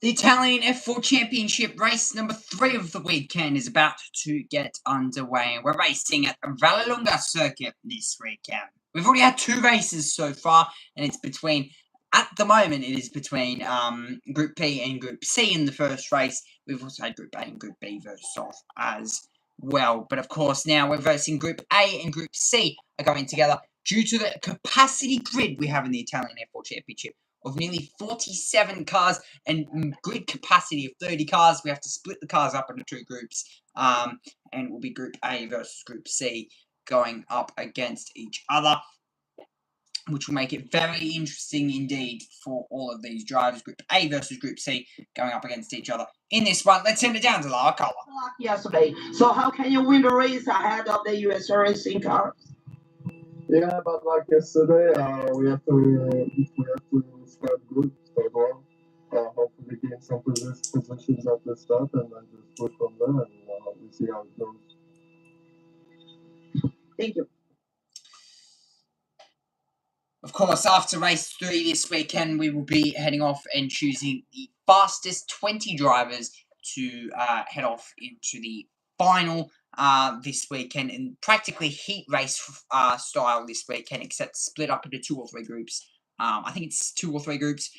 The Italian F4 Championship race number 3 of the weekend is about to get underway, and we're racing at Vallelunga circuit this weekend. We've already had 2 races so far, and it's between, at the moment, it is between Group P and Group C in the first race. We've also had Group A and Group B versus off as well. But of course, now we're versing Group A and Group C are going together due to the capacity grid we have in the Italian F4 Championship of nearly 47 cars and grid capacity of 30 cars. We have to split the cars up into 2 groups, and it will be Group A versus Group C going up against each other, which will make it very interesting indeed for all of these drivers. Group A versus Group C going up against each other in this one. Let's send it down to Lara Cola. Yesterday, so how can you win the race ahead of the US racing cars? Yeah, but like yesterday, we have to start good, start well. Hopefully gain some positions at the start, and then just push from there, and we see how it goes. Thank you. Of course, after race 3 this weekend, we will be heading off and choosing the fastest 20 drivers to head off into the final this weekend, in practically heat race style this weekend, except split up into 2 or 3 groups. I think it's 2 or 3 groups.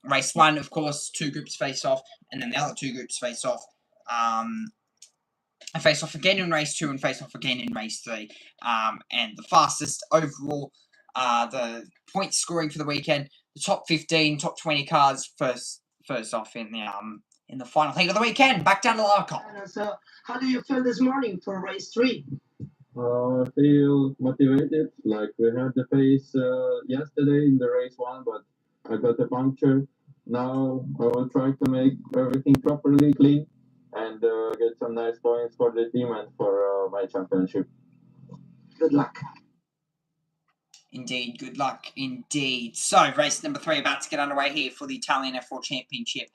Race 1, of course, 2 groups face off, and then the other 2 groups face off. Face off again in race 2 and face off again in race 3. And the fastest overall, the point scoring for the weekend, the top 15, top 20 cars first off in the final heat of the weekend. Back down to Larcon. So, how do you feel this morning for race 3? I feel motivated. Like we had the pace yesterday in the race 1, but I got a puncture. Now I will try to make everything properly clean and get some nice points for the team and for my championship. Good luck. Indeed, good luck indeed. So, race number 3 about to get underway here for the Italian F4 Championship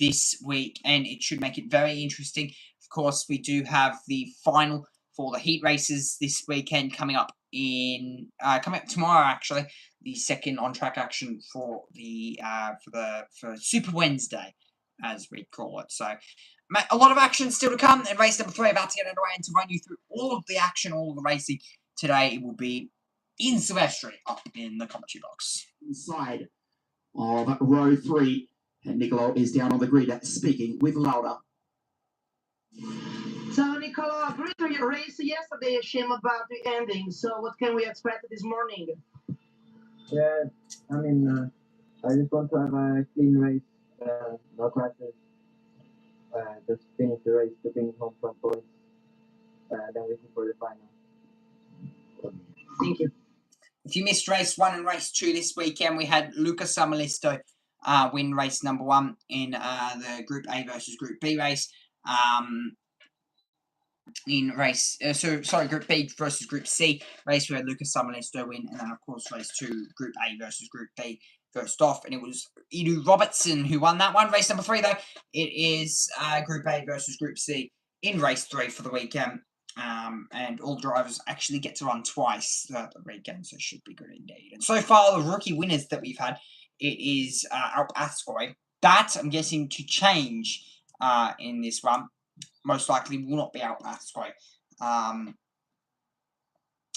this week, and it should make it very interesting. Of course, we do have the final for the heat races this weekend coming up tomorrow, actually. The second on-track action for for Super Wednesday, as we call it. So, a lot of action still to come, and race number 3 about to get underway. And to run you through all of the action, all of the racing today, it will be in Silvestri up in the commentary box. Inside of row 3, and Nicolo is down on the grid speaking with Laura. So, Nicolo, great to your race yesterday. A shame about the ending. So, what can we expect this morning? Yeah, I mean, I just want to have a clean race, no crashes. Just finish the race to bring home some points. Then waiting for the final. Thank you. If you missed race 1 and race 2 this weekend, we had Luca Samalisto win race number 1 in the Group A versus Group B race. Group B versus Group C race, we had Lucas Samalisto win, and then of course race 2, Group A versus Group B first off, and it was Edu Robertson who won that one. Race number 3 though, it is Group A versus Group C in race 3 for the weekend, and all drivers actually get to run twice throughout the weekend, so it should be good indeed. And so far, the rookie winners that we've had, it is Alp Ascoy. That I'm guessing to change in this run. Most likely will not be Alp Ascoy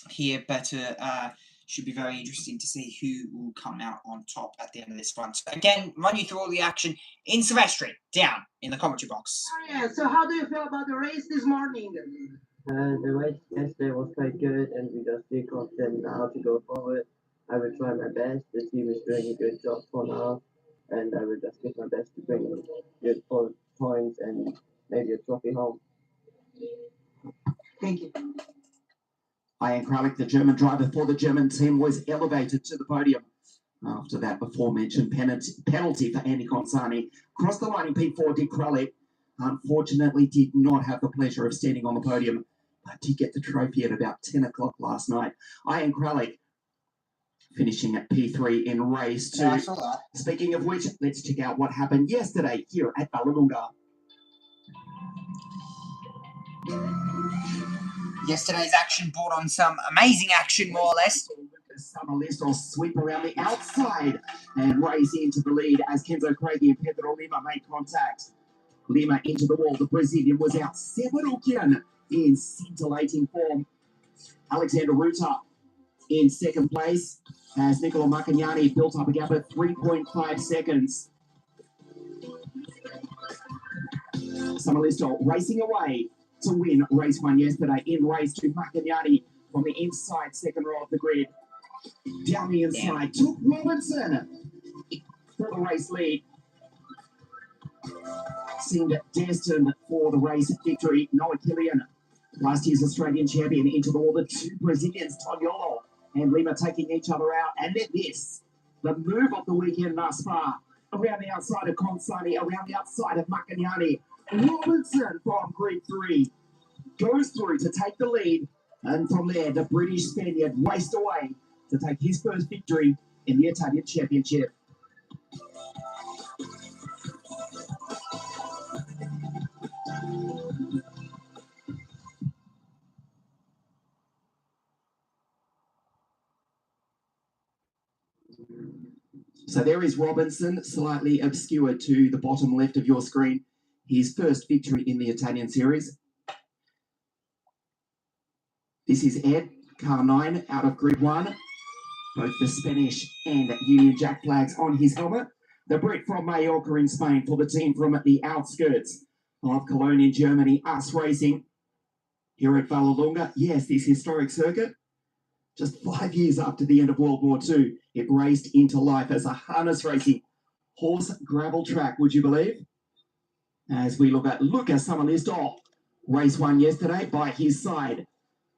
here, but should be very interesting to see who will come out on top at the end of this run. So again, run you through all the action in Silvestri, down in the commentary box. Oh, yeah. So how do you feel about the race this morning? The race yesterday was quite good, and we just feel confident now to go forward. I will try my best. The team is doing a good job for now, and I will just give my best to bring good points and maybe a trophy home. Thank you. Ian Kralik, the German driver for the German team, was elevated to the podium after that aforementioned penalty for Andy Consani. Across the line in P4, Dick Kralik unfortunately did not have the pleasure of standing on the podium, but did get the trophy at about 10 o'clock last night. Ian Kralik finishing at P3 in race 2. I saw that. Speaking of which, let's check out what happened yesterday here at Vallelunga. Yesterday's action brought on some amazing action, more or less. Summer List will sweep around the outside and race into the lead as Kenzo Craigie and Pedro Lima make contact. Lima into the wall. The Brazilian was out. Severukian in scintillating form. Alexander Ruta in second place as Niccolo Macagnani built up a gap of 3.5 seconds. Samalisto racing away to win race one yesterday in race two. Macagnani from the inside second row of the grid. Down the inside took Robinson for the race lead. Seemed destined for the race victory. Noah Killian, last year's Australian champion, into the wall. The two Brazilians, Toniolo and Lima, taking each other out. And then this, the move of the weekend thus far. Around the outside of Consani, around the outside of Macagnani. Robinson from grid 3 goes through to take the lead. And from there, the British Spaniard raced away to take his first victory in the Italian Championship. So there is Robinson, slightly obscured to the bottom left of your screen. His first victory in the Italian Series. This is Ed, car 9, out of grid 1. Both the Spanish and Union Jack flags on his helmet. The Brit from Mallorca in Spain for the team from the outskirts of Cologne in Germany. Us Racing here at Vallelunga. Yes, this historic circuit. Just 5 years after the end of World War II, it raced into life as a harness racing horse gravel track, would you believe? As we look at Lucas Samalisto, race one yesterday by his side.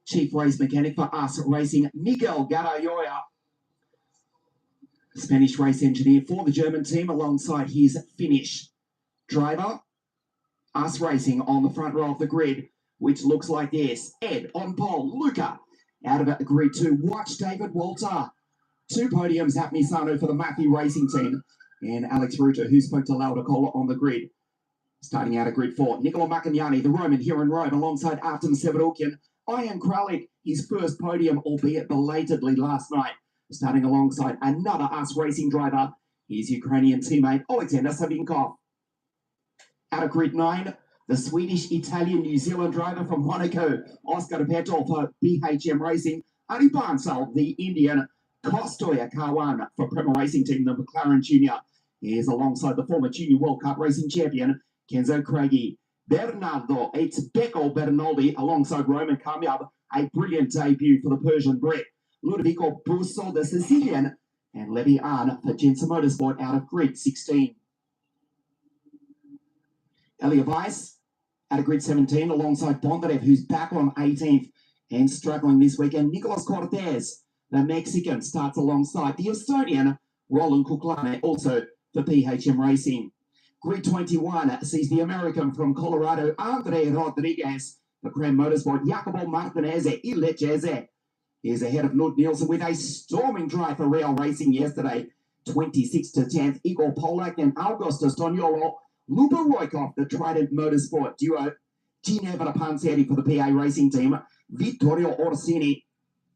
Chief race mechanic for Us Racing, Miguel Garayoya. Spanish race engineer for the German team alongside his Finnish driver. Us Racing on the front row of the grid, which looks like this. Ed on pole, Luca out of grid 2. Watch David Walter. 2 podiums at Misano for the Matthew Racing team. And Alex Ruta, who spoke to Laura Cola on the grid. Starting out of grid 4, Niccolo Macagnani, the Roman here in Rome, alongside Artem Severukian. Ian Kralik, his first podium, albeit belatedly last night. Starting alongside another Us Racing driver, his Ukrainian teammate, Alexander Savinkov. Out of grid 9, the Swedish, Italian, New Zealand driver from Monaco, Oscar Petol for BHM Racing. Ari Bansal, the Indian, Kostoya Kawan for Prema Racing Team, the McLaren Junior. He is alongside the former Junior World Cup Racing champion, Kenzo Craigie. Bernardo, it's Becco Bernaldi alongside Roman Kamiab, a brilliant debut for the Persian Brit. Ludovico Busso, the Sicilian, and Levi Arn for Jensen Motorsport out of grid 16. Elia Weiss out of grid 17 alongside Bondarev, who's back on 18th and struggling this weekend. Nicolas Cortez, the Mexican, starts alongside the Estonian, Roland Kuklane, also for PHM Racing. Grid 21 sees the American from Colorado, Andre Rodriguez, for Cram Motorsport. Jacopo Martinez, Il Lecese, is ahead of Lud Nielsen with a storming drive for Real Racing yesterday, 26 to 10th. Igor Polak and Augustus Toniolo, Lupa Roykov, the Trident Motorsport duo. Ginevra Panzetti for the PA Racing team. Vittorio Orsini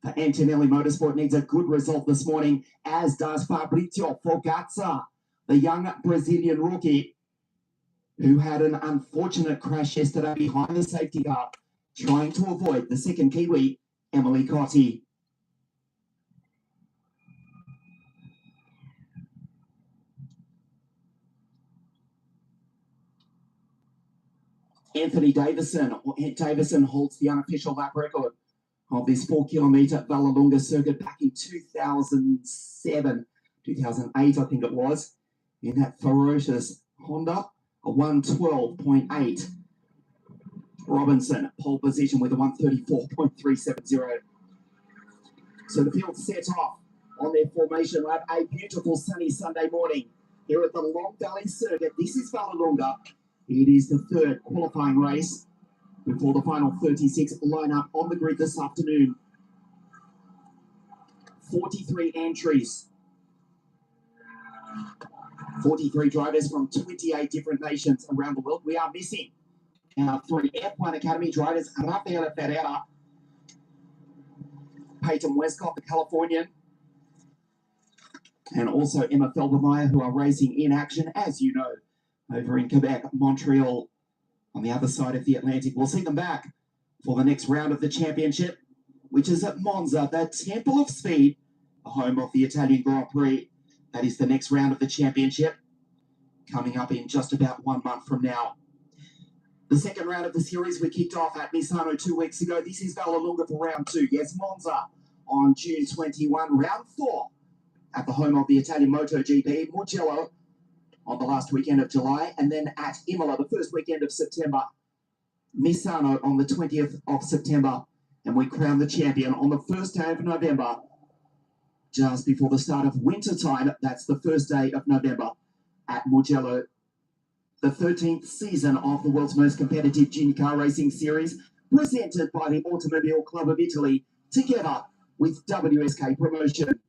for Antonelli Motorsport needs a good result this morning, as does Fabrizio Fogazza, the young Brazilian rookie who had an unfortunate crash yesterday behind the safety car, trying to avoid the second Kiwi, Emily Cotti. Anthony Davison. Davison holds the unofficial lap record of this 4-kilometre Vallelunga circuit back in 2007, 2008, I think it was, in that ferocious Honda, a 112.8. Robinson, pole position with a 134.370. So the field set off on their formation lap. A beautiful sunny Sunday morning here at the Long Valley Circuit. This is Vallelunga. It is the third qualifying race before the final 36 lineup on the grid this afternoon. 43 entries. 43 drivers from 28 different nations around the world. We are missing our 3 F1 Academy drivers, Rafael Ferreira, Peyton Westcott, the Californian, and also Emma Felbermeyer, who are racing in action, as you know, over in Quebec, Montreal, on the other side of the Atlantic. We'll see them back for the next round of the championship, which is at Monza, the Temple of Speed, the home of the Italian Grand Prix. That is the next round of the championship, coming up in just about 1 month from now. The second round of the series we kicked off at Misano 2 weeks ago. This is Vallelunga for round 2. Yes, Monza on June 21, round 4 at the home of the Italian MotoGP, Mugello on the last weekend of July, and then at Imola the first weekend of September. Misano on the 20th of September, and we crown the champion on the first day of November, just before the start of winter time. That's the first day of November at Mugello, the 13th season of the world's most competitive junior car racing series, presented by the Automobile Club of Italy, together with WSK Promotion.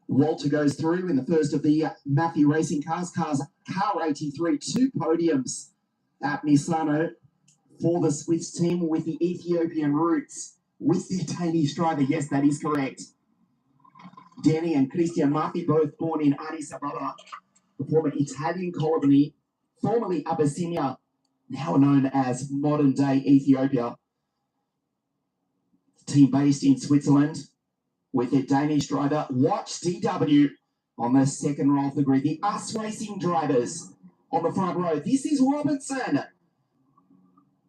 Walter goes through in the first of the Matthew Racing cars, car 83, 2 podiums at Misano for the Swiss team with the Ethiopian roots, with the Danish driver. Yes, that is correct. Danny and Christian Murphy, both born in Addis Ababa, the former Italian colony, formerly Abyssinia, now known as modern-day Ethiopia. Team based in Switzerland, with their Danish driver. Watch DW on the second row of the grid. The US Racing drivers on the front row. This is Robinson,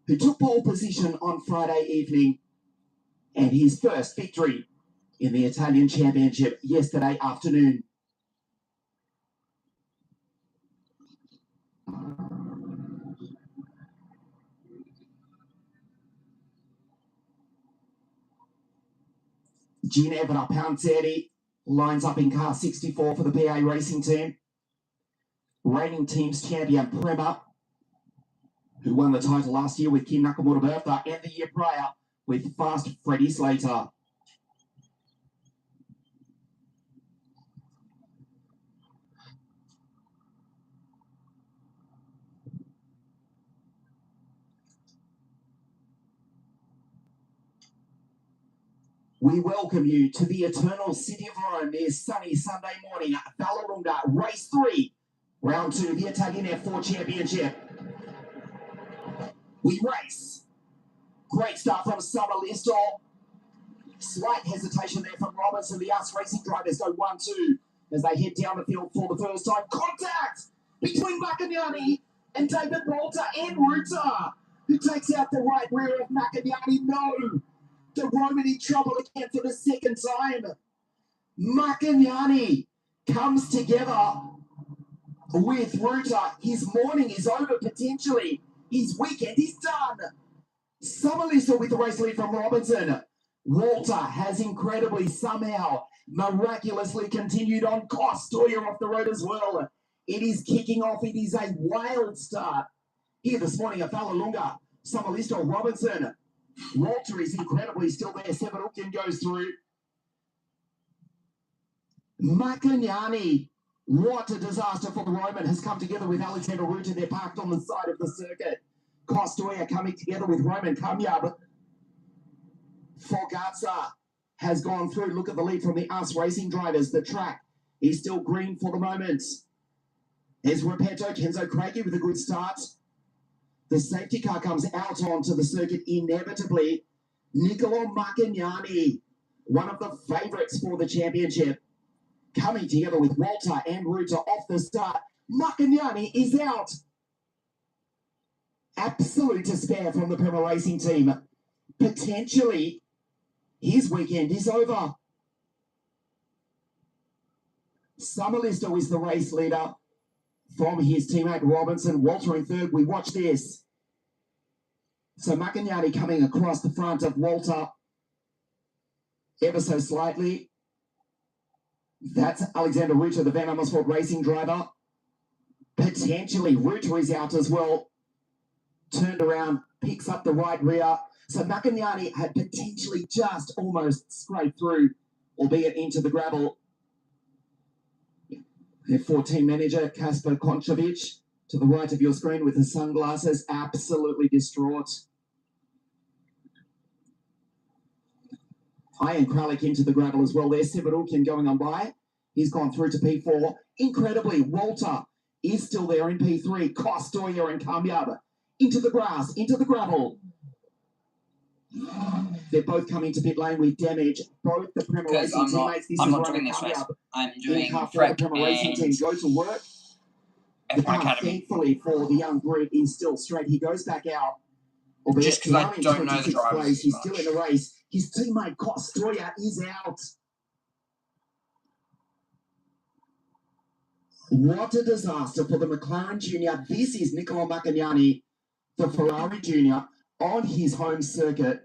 who took pole position on Friday evening, and his first victory in the Italian Championship yesterday afternoon. Ginevra Panzeri lines up in car 64 for the PA Racing team. Reigning teams champion Prema, who won the title last year with Kim Nakamura Bertha, and the year prior with Fast Freddie Slater. We welcome you to the eternal city of Rome this sunny Sunday morning at Vallelunga, race 3, round 2, the Italian F4 Championship. We race. Great start from Summerlisto. Slight hesitation there from Robinson. The US Racing drivers go 1-2 as they head down the field for the first time. Contact between Maccagnani and David Bolter and Ruta, who takes out the right rear of Maccagnani. No! The Roman in trouble again for the second time. Maccagnani comes together with Ruta. His morning is over potentially. His weekend is done. Summerlisto with the race lead from Robinson. Walter has incredibly, somehow, miraculously continued on. Costoya off the road as well. It is kicking off. It is a wild start here this morning at Vallelunga. Summerlisto, Robinson. Walter is incredibly still there. Severukin goes through. Maccagnani, what a disaster for the Roman, has come together with Alexander Ruta. They're parked on the side of the circuit. Costoya coming together with Roman Kamyab. Fogazza has gone through. Look at the lead from the US Racing drivers. The track is still green for the moment. There's Repetto, Kenzo Craigie with a good start. The safety car comes out onto the circuit inevitably. Niccolo Maccagnani, one of the favourites for the championship, coming together with Walter and Ruta off the start. Maccagnani is out. Absolute despair from the Prema Racing team. Potentially, his weekend is over. Summerlisto is the race leader from his teammate Robinson. Walter in third. We watch this. So Maccagnani coming across the front of Walter ever so slightly. That's Alexander Ruta, the Van Amersfoort Racing driver. Potentially, Ruta is out as well. Turned around, picks up the right rear. So Maccagnani had potentially just almost scraped through, albeit into the gravel. Their 14 manager, Kasper Konchovic, to the right of your screen with the sunglasses, absolutely distraught. Ian Kralik into the gravel as well. There's Severukian going on by. He's gone through to P4. Incredibly, Walter is still there in P3. Costoya and Kamyab into the grass, into the gravel. They're both coming to pit lane with damage. Both the Prema Because Racing teammates. This I'm is not doing Roman this race. Kamyab. I'm doing Car for the prep Prema Racing team. and Go to work. The F1 car, Academy. thankfully for the young Brit, is still straight. He goes back out. Albeit Just because I down in don't know the 26th drivers place. as He's much. still in the race. His teammate Costoya is out. What a disaster for the McLaren Junior. This is Niccolo Macagnani, the Ferrari Junior, on his home circuit.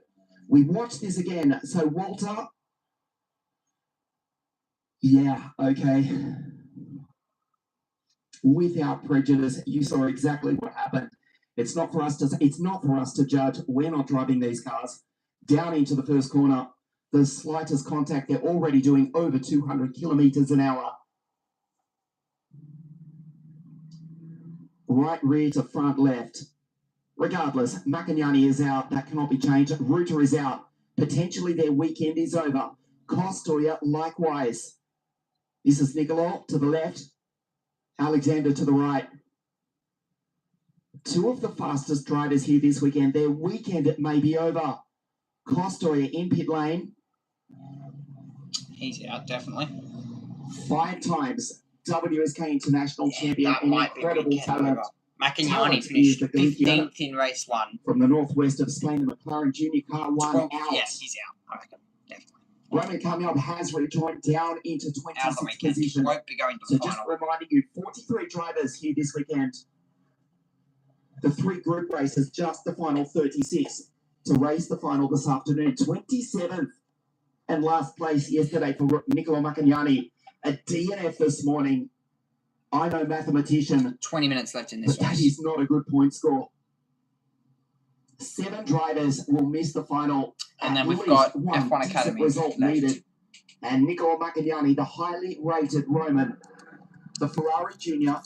We watch this again. So Walter, yeah, okay. Without prejudice, you saw exactly what happened. It's not for us to judge. We're not driving these cars. Down into the first corner, the slightest contact, they're already doing over 200 kilometers an hour. Right rear to front left. Regardless, Macagnani is out. That cannot be changed. Reuter is out. Potentially their weekend is over. Costoya likewise. This is Niccolo to the left. Alexander to the right. Two of the fastest drivers here this weekend. Their weekend may be over. Costoya in pit lane. He's out, definitely. 5 times WSK International Champion. That An might be incredible weekend talent. over. Macagnani Talent finished is the Galicia 15th in race 1. from the northwest of Spain. The McLaren Junior car won 12th, out. yeah, he's out, I reckon. Definitely. Roman Kamyab has rejoined down into Out of the 26th weekend. position. Won't be going to So the just final. reminding you, 43 drivers here this weekend. The 3 group races, just the final 36 to race the final this afternoon. 27th and last place yesterday for Niccolo Macagnani. A DNF this morning. I know mathematician, 20 minutes left in this but that race. is not a good point score. 7 drivers will miss the final. And then At we've least got one F1 decent Academy result left. needed. And Niccolo Macagnani, the highly rated Roman, the Ferrari Junior.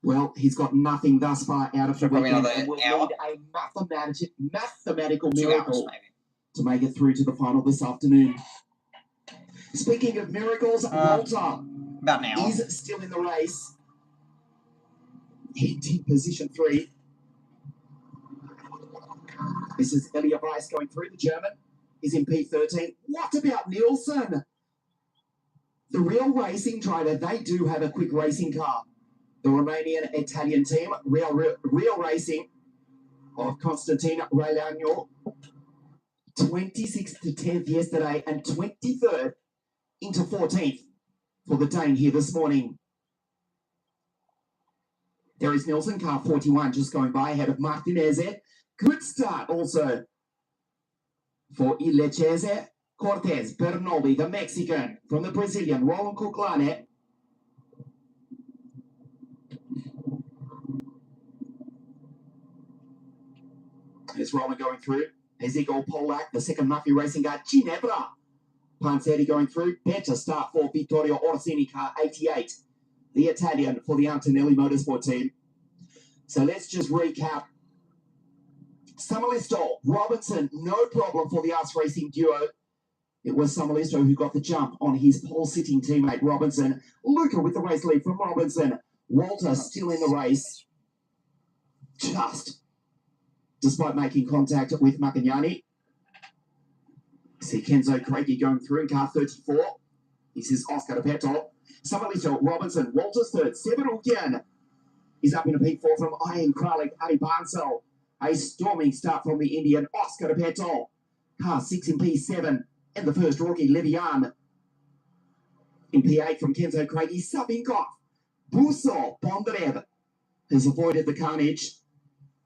Well, he's got nothing thus far out of the So probably weekend another and will hour? need a mathematical 2 miracle hours, maybe. to make it through to the final this afternoon. Speaking of miracles, Walter About an hour. is still in the race. He's in position 3. This is Elia Weiss going through. The German is in P13. What about Nielsen? The Real Racing driver, they do have a quick racing car. The Romanian Italian team, Real Racing of Constantine Railagno, 26th to 10th yesterday and 23rd into 14th for the Dane here this morning. There is Nielsen, car 41, just going by ahead of Martinez. Good start also for Ilechese. Cortez, Bernoldi, the Mexican, from the Brazilian, Roland Kuklane. There's Roland going through. Ezekiel Polak, the second Mafia Racing guy, Ginebra. Panzetti going through. Better start for Vittorio Orsini, car 88. The Italian for the Antonelli Motorsport team. So let's just recap. Samalisto, Robinson, no problem for the Us Racing duo. It was Samalisto who got the jump on his pole-sitting teammate Robinson. Luca with the race lead from Robinson. Walter still in the race. Just, despite making contact with Macagnani. See Kenzo Craigie going through in car 34. This is Oscar de Petto. Samalisto, Robinson, Walter's third. Severukian is up in a P4 from Ian Kralik, Adi Bansel. A storming start from the Indian Oscar de Petto. Car 6 in P7. And the first rookie, Levian. In P8 from Kenzo Craigie, Sabinkov. Busso, Bondarev has avoided the carnage.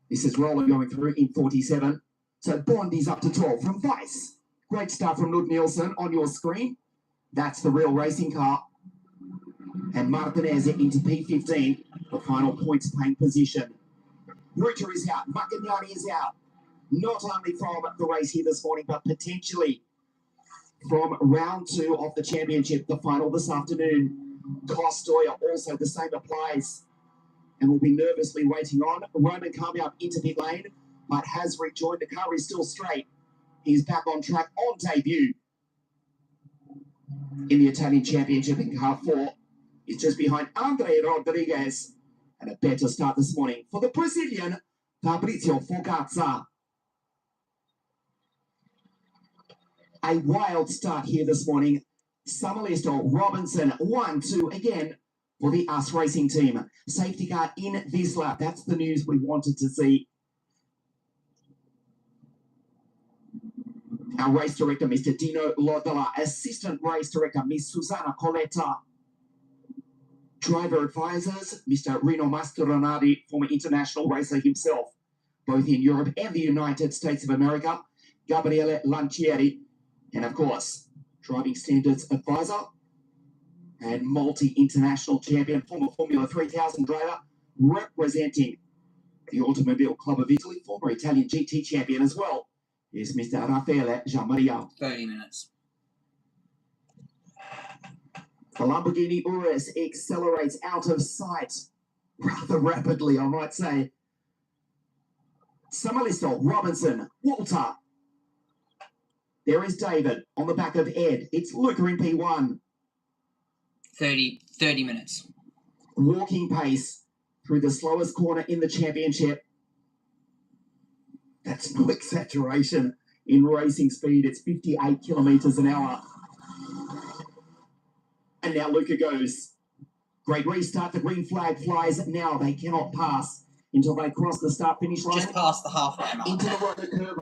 This is Roller going through in 47. So Bondi's up to 12 from Weiss. Great start from Lud Nielsen on your screen. That's the Real Racing car. And Martinez into P15, the final points paying position. Reuter is out. Macagnani is out. Not only from the race here this morning, but potentially from round 2 of the championship, the final this afternoon. Costoya also the same applies. And will be nervously waiting on. Roman Kamyab into pit lane, but has rejoined. The car is still straight. He's back on track on debut in the Italian Championship in car 4. He's just behind Andre Rodriguez. And a better start this morning for the Brazilian Fabrizio Fogazza. A wild start here this morning. Samalisto, Robinson, 1-2 again for the US Racing Team. Safety car in this lap. That's the news we wanted to see. Our race director, Mr. Dino Lodala. Assistant race director, Miss Susanna Coletta. Driver advisors, Mr. Rino Mastroianni, former international racer himself, both in Europe and the United States of America, Gabriele Lancieri, and of course, driving standards advisor and multi-international champion, former Formula 3000 driver, representing the Automobile Club of Italy, former Italian GT champion as well, is Mr. Raffaele Gianmaria. 30 minutes. The Lamborghini Urus accelerates out of sight rather rapidly, I might say. Samalisto, Robinson, Walter. There is David on the back of Ed. It's Luca in P1. 30 minutes. Walking pace through the slowest corner in the championship. That's no exaggeration in racing speed. It's 58 kilometres an hour. And now Luca goes. Great restart. The green flag flies now. They cannot pass until they cross the start-finish line. Just past the halfway mark. Into the road curve.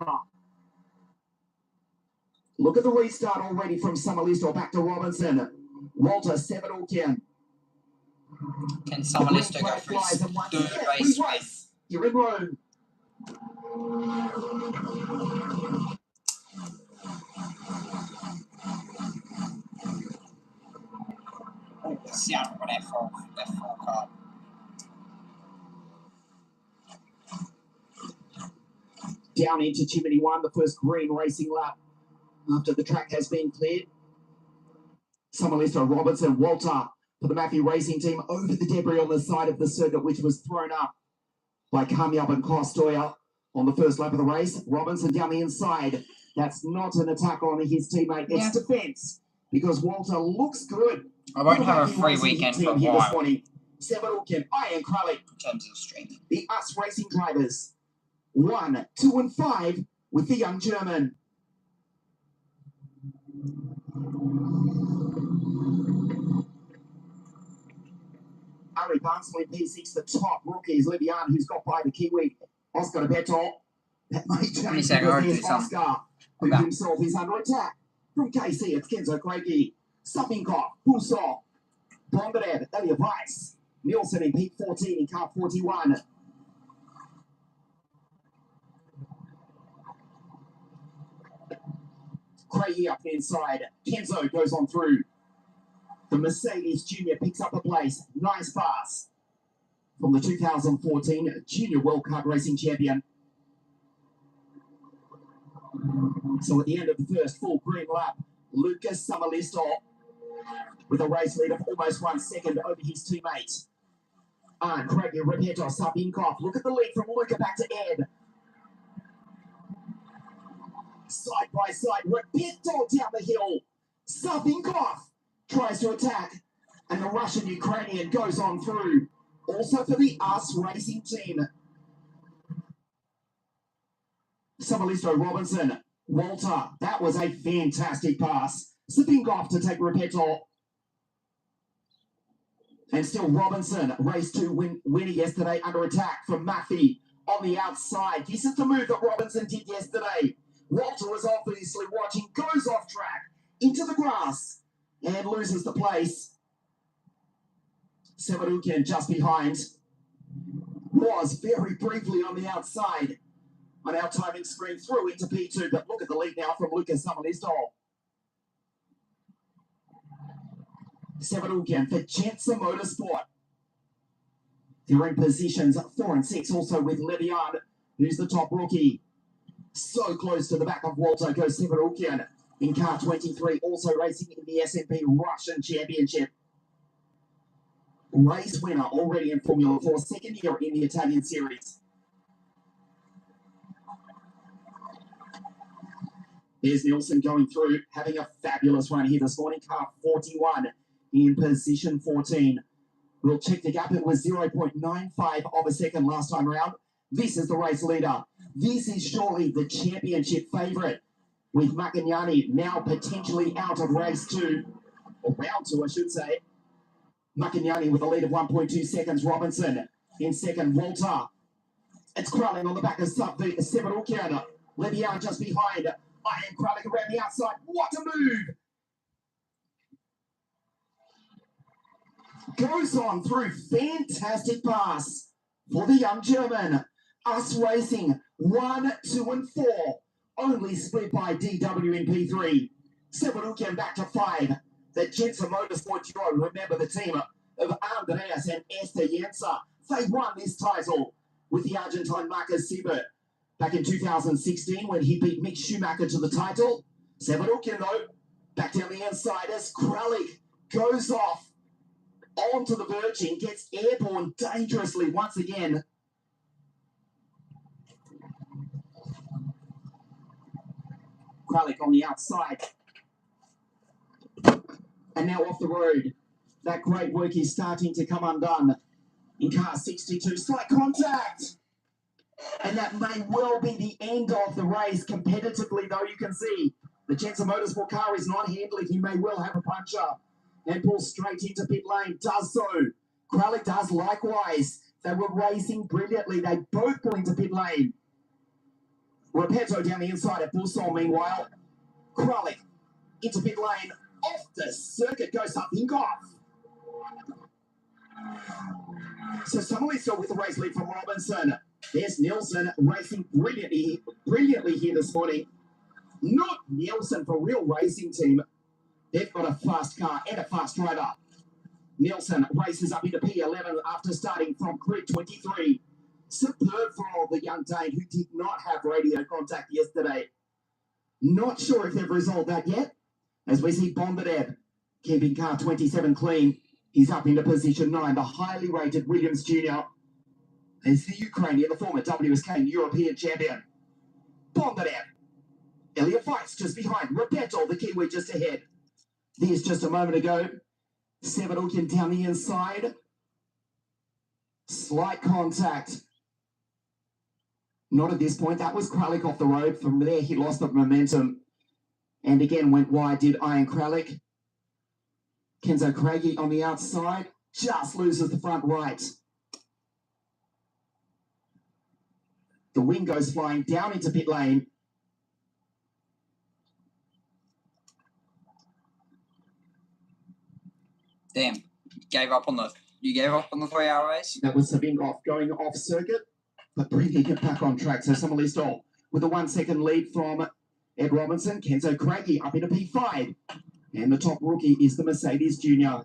Look at the restart already from Samalisto back to Robinson. Walter, Severukian. Can Samalisto go for his third race win? You're in Rome. Oh, the sound of an F4 car. Down into Chimney 1, the first green racing lap after the track has been cleared. Samalisto, Robinson, Walter for the Matthew Racing Team over the debris on the side of the circuit, which was thrown up by Kamiab and Costoya on the first lap of the race. Robinson down the inside. That's not an attack on his teammate. It's defence because Walter looks good. I won't have a free weekend for a while. Severukin, Ian Kralik. In terms of strength. The US Racing drivers. 1, 2, and 5 with the young German. Ari Barnsley, P6, the top rookies. Levian, who's got by the Kiwi. Oscar Beto. That may change because there's Oscar, who himself is under attack. From KC, it's Kenzo Craigie. Sapinkov, Huso, Bondarev, Elia Weiss. Nielsen in P14 in car 41. Craigie up the inside. Kenzo goes on through. The Mercedes Junior picks up a place. Nice pass from the 2014 Junior World Cup Racing Champion. So at the end of the first full green lap, Lucas Samalisto with a race lead of almost 1 second over his teammate. And Craigie, Repetto, Sapinkov. Look at the lead from Luca back to Ed. Side by side, Repetto down the hill. Sapinkov tries to attack, and the Russian-Ukrainian goes on through. Also for the US Racing Team. Samalisto, Robinson, Walter. That was a fantastic pass. Sapinkov to take Repetto. And still Robinson, race 2 winner yesterday under attack from Maffei on the outside. This is the move that Robinson did yesterday. Walter was obviously watching, goes off track into the grass and loses the place. Severukian just behind. Was very briefly on the outside on our timing screen through into P2, but look at the lead now from Lucas Samalisto. Severukian for Jensen Motorsport. They're in positions 4 and 6, also with Levian, who's the top rookie. So close to the back of Walter goes Severukian in car 23, also racing in the SMP Russian Championship. Race winner already in Formula 4, second year in the Italian Series. Here's Nielsen going through, having a fabulous run here this morning. Car 41 in position 14. We'll check the gap. It was 0.95 of a second last time around. This is the race leader. This is surely the championship favourite, with Macagnani now potentially out of race 2, or round 2, I should say. Macagnani with a lead of 1.2 seconds. Robinson in second. Walter. It's Kralik on the back of Severukian. Levian just behind. Iron Kralik around the outside. What a move! Goes on through. Fantastic pass for the young German. Us Racing 1, 2, and 4. Only split by DW in P3. Severukian back to 5. The Jensen Motorsport duo, remember the team of Andreas and Esther Jenser. They won this title with the Argentine Marcus Siebert back in 2016 when he beat Mick Schumacher to the title. Severukian, though, back down the inside as Kralik goes off onto the Virgin, gets airborne dangerously once again. Kralik on the outside. And now off the road. That great work is starting to come undone. In car 62, slight contact. And that may well be the end of the race competitively, though. You can see the Jensen Motorsport car is not handling. He may well have a puncher and pulls straight into pit lane. Does so. Kralik does likewise. They were racing brilliantly. They both pull into pit lane. Repetto down the inside at Bussol, meanwhile. Kralik into pit lane. Off the circuit goes Savinkov. So Samuelso with the race lead from Robinson. There's Nielsen racing brilliantly here this morning. Not Nielsen for real racing team. They've got a fast car and a fast driver. Nielsen races up into P11 after starting from grid 23. Superb for all the young Dane who did not have radio contact yesterday. Not sure if they've resolved that yet. As we see Bondarev keeping car 27 clean. He's up into position 9. The highly rated Williams Jr. is the Ukrainian, the former WSK European champion. Bondarev. Elliot Weiss just behind. Repetto, the Kiwi just ahead. There's just a moment ago. Severukian down the inside. Slight contact. Not at this point. That was Kralik off the road. From there, he lost the momentum. And again, went wide, did Iron Kralik. Kenzo Craigie on the outside. Just loses the front right. The wing goes flying down into pit lane. Damn, you gave up on the 3-hour race. That was Savinkov going off circuit, but bringing it back on track. So Samuelso with a 1 second lead from Ed Robinson. Kenzo Craigie up into P5. And the top rookie is the Mercedes Junior.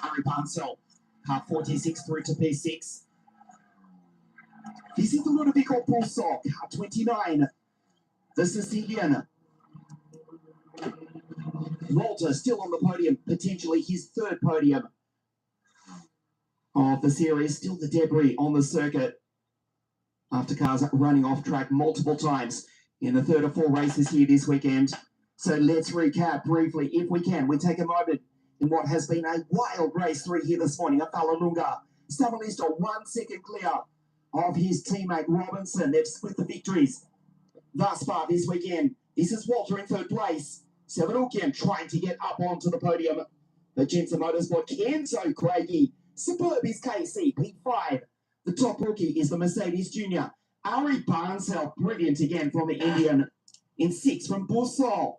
Ari Barnsell, car 46 through to P6. This is the Ludovico Pulso, car 29. The Sicilian. Walter still on the podium, potentially his third podium of the series. Still the debris on the circuit after cars running off track multiple times in the 3rd or 4 races here this weekend. So let's recap briefly, if we can. We take a moment in what has been a wild race 3 here this morning at Vallelunga. Samuelso 1 second clear of his teammate Robinson. They've split the victories thus far this weekend. This is Walter in 3rd place. Severukian trying to get up onto the podium. The Jensen Motorsport, Kenzo Craigie. Superb is KC, P5. The top rookie is the Mercedes Junior. Ari Barnsell, brilliant again from the Indian. In 6 from Bussol.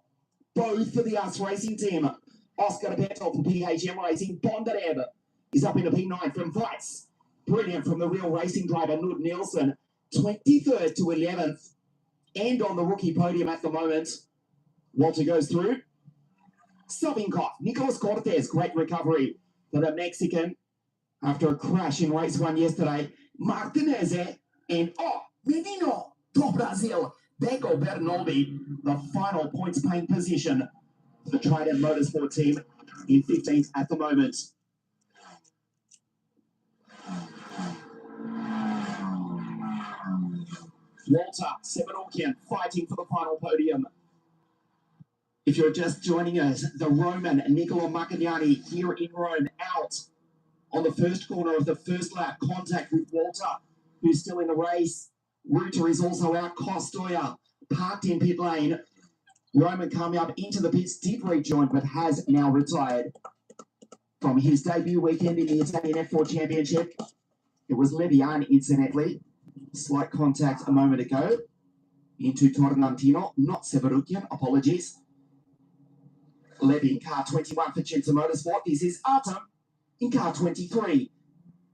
Both for the Us Racing team. Oscar Repetto for PHM Racing. Bondarev is up into P9 from Weiss. Brilliant from the real racing driver, Nud Nielsen. 23rd to 11th. And on the rookie podium at the moment. Walter goes through. Savinkov, Nicolas Cortez, great recovery for the Mexican after a crash in race 1 yesterday. Martinez and Medino do Brasil. Beko Bernoldi, the final points paying position for the Trident Motorsport team in 15th at the moment. Walter Severokian fighting for the final podium. If you're just joining us, the Roman Niccolo Macagnani here in Rome out on the first corner of the first lap. Contact with Walter, who's still in the race. Ruta is also out. Costoya parked in pit lane. Roman coming up into the pits, did rejoin, but has now retired from his debut weekend in the Italian F4 Championship. It was Levian, incidentally. Slight contact a moment ago into Tornantino, not Severukian. Apologies. Levy in car 21 for Cinza Motorsport. This is Artem in car 23.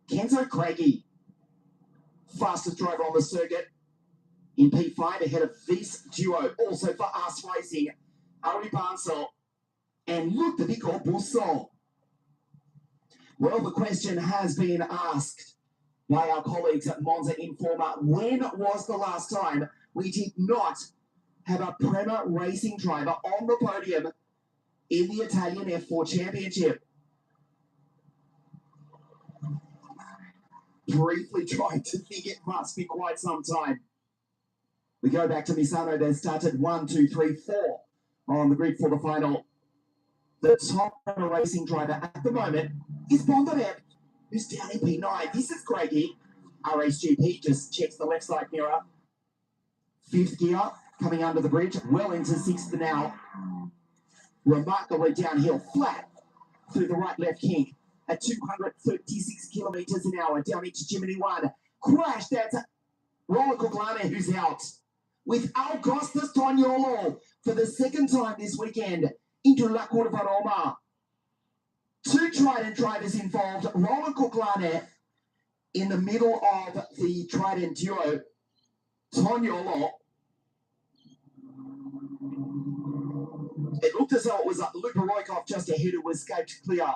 Kenzo Craigie, fastest driver on the circuit in P5 ahead of this duo. Also for us racing, Ari Bansal and Ludovico Busso. Well, the question has been asked by our colleagues at Monza Informa. When was the last time we did not have a Prema racing driver on the podium in the Italian F4 Championship? Briefly trying to think, it must be quite some time. We go back to Misano. They started 1, 2, 3, 4 on the grid for the final. The top Prema racing driver at the moment is Bondareb, who's down in P9. This is Craigie. RSGP just checks the left side mirror. Fifth gear, coming under the bridge, well into sixth now. Remarkably downhill, flat through the right-left kink at 236 kilometers an hour, down into Jiminy 1. Crash, that's Roland Kuklane, who's out. With Augustus Toniolo for the second time this weekend into La Curva Roma. Two Trident drivers involved. Roland Kuklane in the middle of the Trident duo. Toniolo. It looked as though it was Luka Roykov just ahead who escaped clear.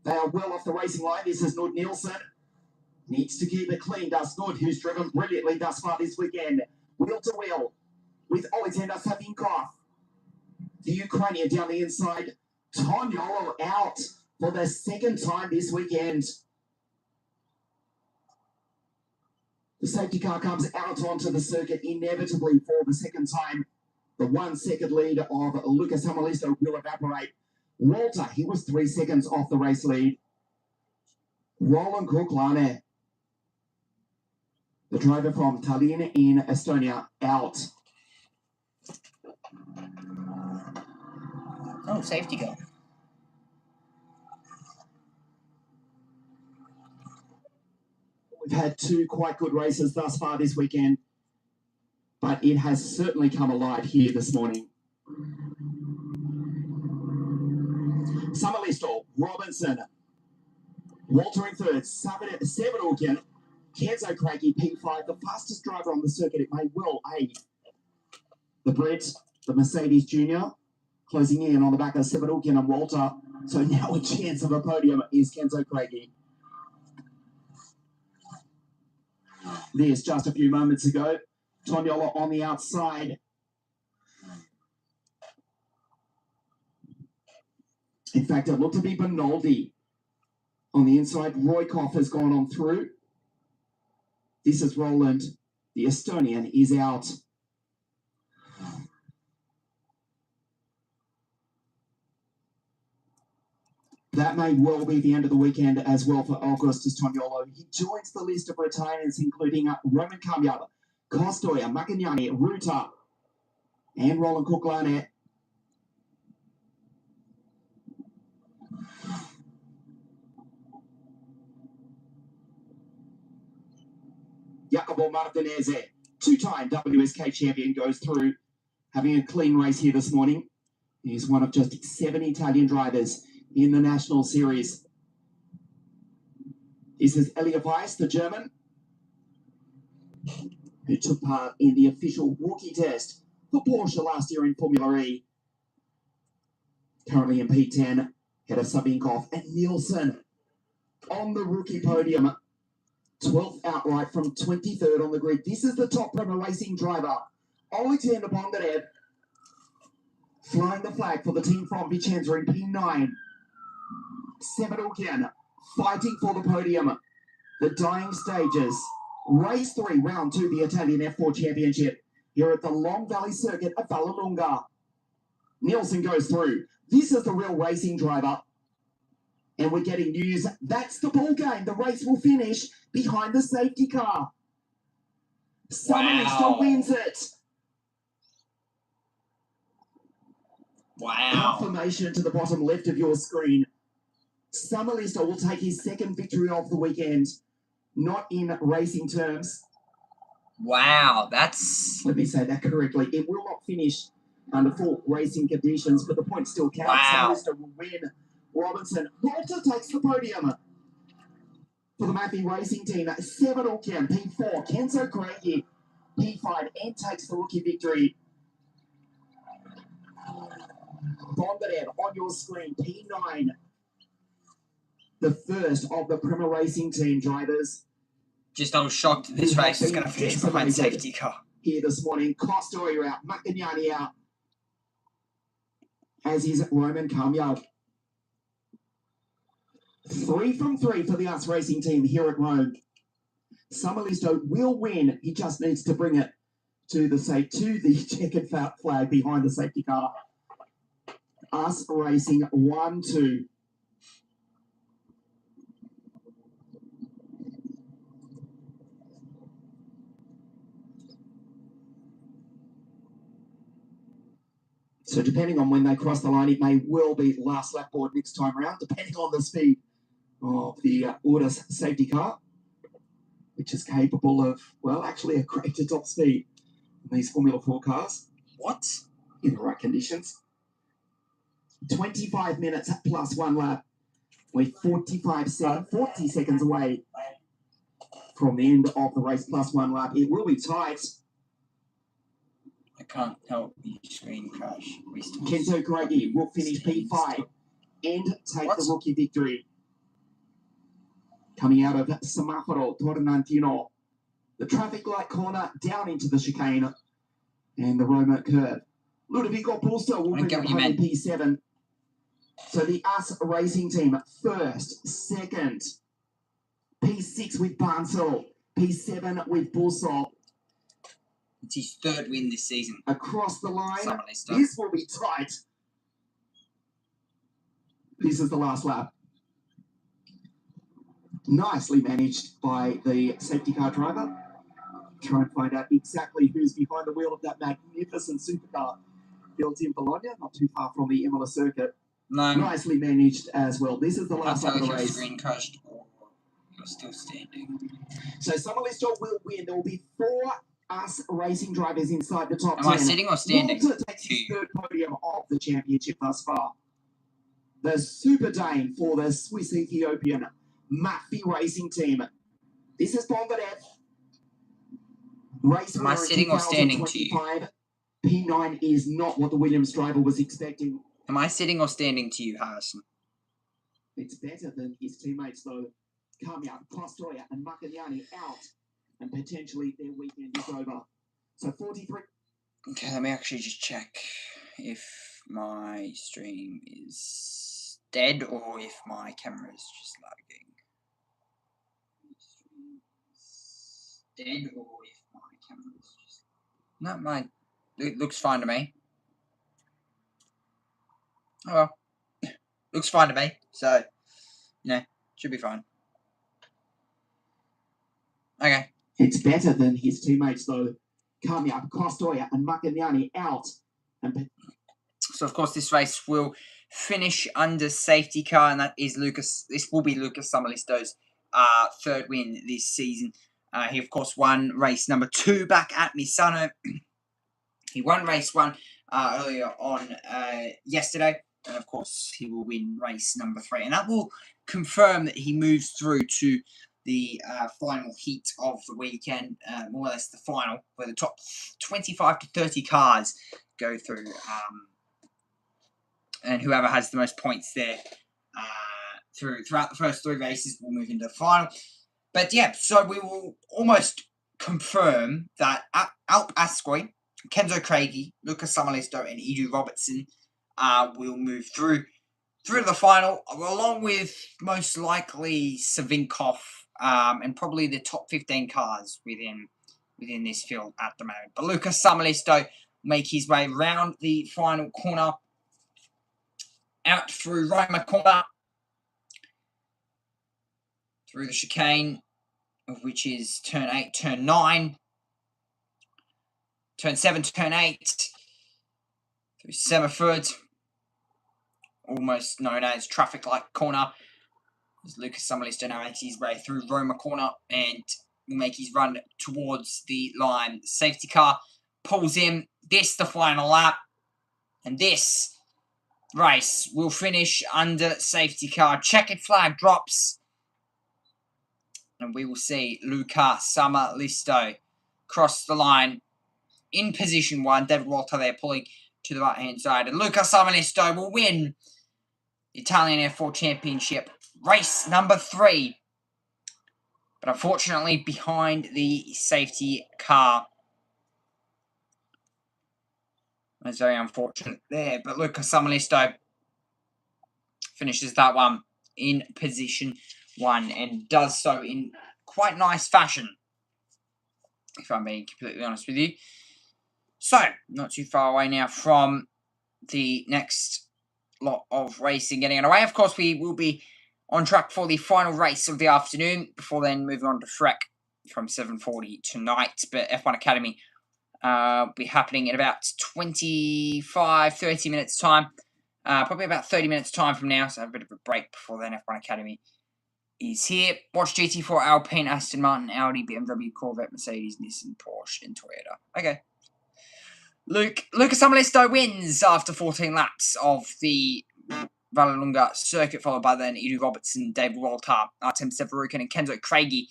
They are well off the racing line. This is Nud Nielsen. Needs to keep it clean, does Nud, who's driven brilliantly thus far this weekend. Wheel to wheel with Alexander Savinkov. The Ukrainian down the inside. Toniolo out for the second time this weekend. The safety car comes out onto the circuit inevitably for the second time. The 1 second lead of Lucas Hamalisto will evaporate. Walter, he was 3 seconds off the race lead. Roland Kuklane, the driver from Tallinn in Estonia, out. Oh, safety car. We've had two quite good races thus far this weekend, but it has certainly come alive here this morning. Samalisto, Robinson, Walter in third, Severokian, Kenzo Craigie, P5, the fastest driver on the circuit. It may well aid the Brit, the Mercedes Junior, closing in on the back of Severokian and Walter. So now a chance of a podium is Kenzo Craigie. This just a few moments ago. Toniolo on the outside. In fact, it looked to be Benoldi on the inside. Roykov has gone on through. This is Roland. The Estonian is out. That may well be the end of the weekend as well for Augustus Toniolo. He joins the list of retirees, including Roman Kamyab, Costoya, Macagnani, Ruta, and Roland Kuklane. Jacopo Martinezzi, two-time WSK champion, goes through, having a clean race here this morning. He's one of just 7 Italian drivers in the National Series. This is Elia Weiss, the German, who took part in the official rookie test for Porsche last year in Formula E. Currently in P10, head of Savinkov and Nielsen on the rookie podium. 12th outright from 23rd on the grid. This is the top Prema racing driver, Alexander Bondarev, flying the flag for the team from Vicenza in P9. Severokian fighting for the podium. The dying stages Race 3, round 2, the Italian F4 Championship here at the Long Valley Circuit at Vallelunga. Nielsen goes through. This is the real racing driver. And we're getting news. That's the ball game. The race will finish behind the safety car. Summerlister wins it. Wow. Confirmation to the bottom left of your screen. Summerlister will take his second victory of the weekend. Not in racing terms. Wow, that's... Let me say that correctly. It will not finish under full racing conditions, but the point still counts. Wow. Summerlister will win. Robinson. Walter takes the podium. For the Maffey Racing Team, 7 all count. P4, Kenzo Craigie. P5, Ed takes the rookie victory. Bondarev on your screen, P9. The first of the Premier Racing Team drivers. Just, I was shocked that this race is going to finish behind safety car. Here this morning, Costoy out, Macagnani out. As is Roman Kamyag. 3 from 3 for the US Racing Team here at Rome. Summerlisto will win. He just needs to bring it to the checkered flag behind the safety car. US Racing 1-2. So depending on when they cross the line, it may well be last lap board next time around, depending on the speed of the Urus safety car, which is capable of, well, actually a greater top speed than these Formula 4 cars. What? In the right conditions. 25 minutes plus 1 lap. We're 40 seconds away from the end of the race plus 1 lap. It will be tight. I can't help the screen crash. Kenzo Craigie will finish P5 and take the rookie victory. Coming out of Semaforo Tornantino. The traffic light corner down into the chicane and the Roma curve. Ludovico Pulso will bring up home P7. So the US Racing Team first, second. P6 with Barnsel. P7 with Pulso. It's his 3rd win this season. Across the line. This will be tight. This is the last lap. Nicely managed by the safety car driver. Try and find out exactly who's behind the wheel of that magnificent supercar built in Bologna, not too far from the Imola circuit. No. Nicely managed as well. This is the last lap of the race. Screen crashed or you're still standing. So Summerlister will win. There will be 4 US racing drivers inside the top 10. Am I sitting or standing? Walter takes his 3rd podium of the championship thus far. The Super Dane for the Swiss Ethiopian Maffey Racing Team. This is Bondarev. Race Am I sitting or standing to you? P9 is not what the Williams driver was expecting. Am I sitting or standing to you, Harrison? It's better than his teammates, though. Kamyat, Costoya, and Macagnani out, and potentially their weekend is over. So 43. Okay, let me actually just check if my stream is dead or if my camera is just lagging. Dead or if my camera is just... No, it looks fine to me. Oh well. Looks fine to me, so, should be fine. Okay. It's better than his teammates, though. Kamyat, Costoya, and Macagnani out. So, of course, this race will finish under safety car, and that is this will be Lucas Summerlisto's 3rd win this season. He, of course, won race number 2 back at Misano. He won race 1 earlier on yesterday. And, of course, he will win race number 3. And that will confirm that he moves through to the final heat of the weekend. More or less the final, where the top 25 to 30 cars go through. And whoever has the most points there throughout the first 3 races will move into the final. But, yeah, so we will almost confirm that Alp Asquith, Kenzo Craigie, Lucas Summerlisto, and Edu Robertson will move through the final, along with most likely Savinkov and probably the top 15 cars within this field at the moment. But Lucas Samalisto make his way round the final corner, out through Roma corner, through the chicane, of which is turn 8, turn 9, turn 7, turn 8, through Semmerford, almost known as traffic light corner, as Lucas Samalisto now makes his way through Roma corner and will make his run towards the line. Safety car pulls in. This the final lap, and this race will finish under safety car. Checkered flag drops, and we will see Luca Samalisto cross the line in position 1. David Walter there pulling to the right-hand side. And Luca Samalisto will win the Italian F4 Championship, race number 3. But unfortunately, behind the safety car. That's very unfortunate there. But Luca Samalisto finishes that one in position 1 and does so in quite nice fashion, if I'm being completely honest with you. So, not too far away now from the next lot of racing getting underway. Of course, we will be on track for the final race of the afternoon, before then moving on to Freck from 7:40 tonight. But F1 Academy will be happening in about 25-30 minutes time. Probably about 30 minutes time from now, so have a bit of a break before then. F1 Academy is here. Watch GT4, Alpine, Aston Martin, Audi, BMW, Corvette, Mercedes, Nissan, Porsche, and Toyota. Okay. Lucas Samalisto wins after 14 laps of the Vallelunga circuit, followed by then Edu Robertson, David Walter, Artem Severukin, and Kenzo Craigie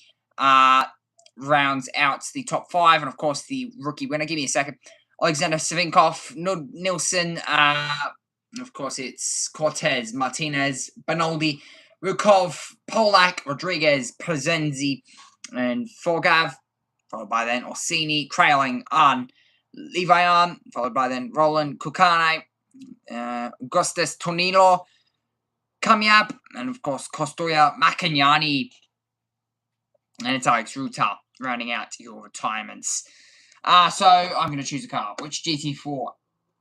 rounds out the top 5. And of course, the rookie winner, give me a second, Alexander Savinkov, Nilsson, of course, it's Cortez, Martinez, Benaldi, Rukov, Polak, Rodriguez, Plazenzi, and Forgav, followed by then Orsini, Krailing, Arn, Levian, followed by then Roland Kukane, Augustus Tonilo, Kamiab, and of course Kostoya Macagnani, and it's Alex Ruta rounding out your retirements. So I'm going to choose a car. Which GT4?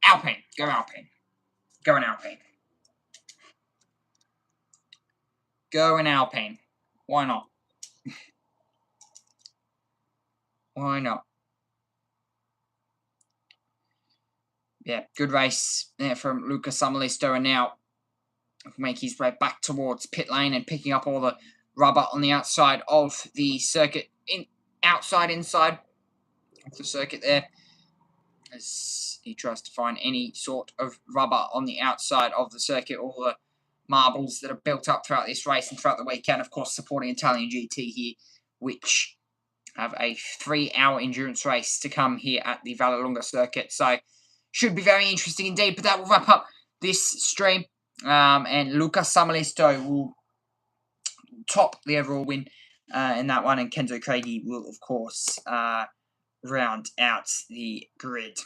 Alpine. Go Alpine. Go in Alpine. Go in Alpine. Why not? Why not? Yeah, good race there from Lucas Samalisto, and now make his way back towards pit lane and picking up all the rubber on the outside of the circuit, inside of the circuit there, as he tries to find any sort of rubber on the outside of the circuit, all the marbles that are built up throughout this race and throughout the weekend, of course, supporting Italian GT here, which have a 3-hour endurance race to come here at the Vallelunga circuit. So, should be very interesting indeed. But that will wrap up this stream. And Lucas Samalisto will top the overall win in that one. And Kenzo Craigie will, of course, round out the grid.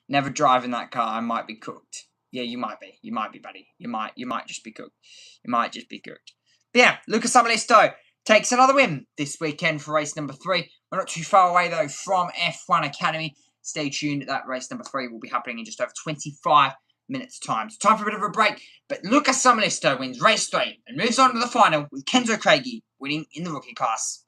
Never drive in that car. I might be cooked. Yeah, you might be. You might be, buddy. You might just be cooked. You might just be cooked. But yeah, Lucas Samalisto takes another win this weekend for race number 3. We're not too far away, though, from F1 Academy. Stay tuned. That race number 3 will be happening in just over 25 minutes' time. So time for a bit of a break. But Lucas Samalisto wins race 3 and moves on to the final with Kenzo Craigie winning in the rookie class.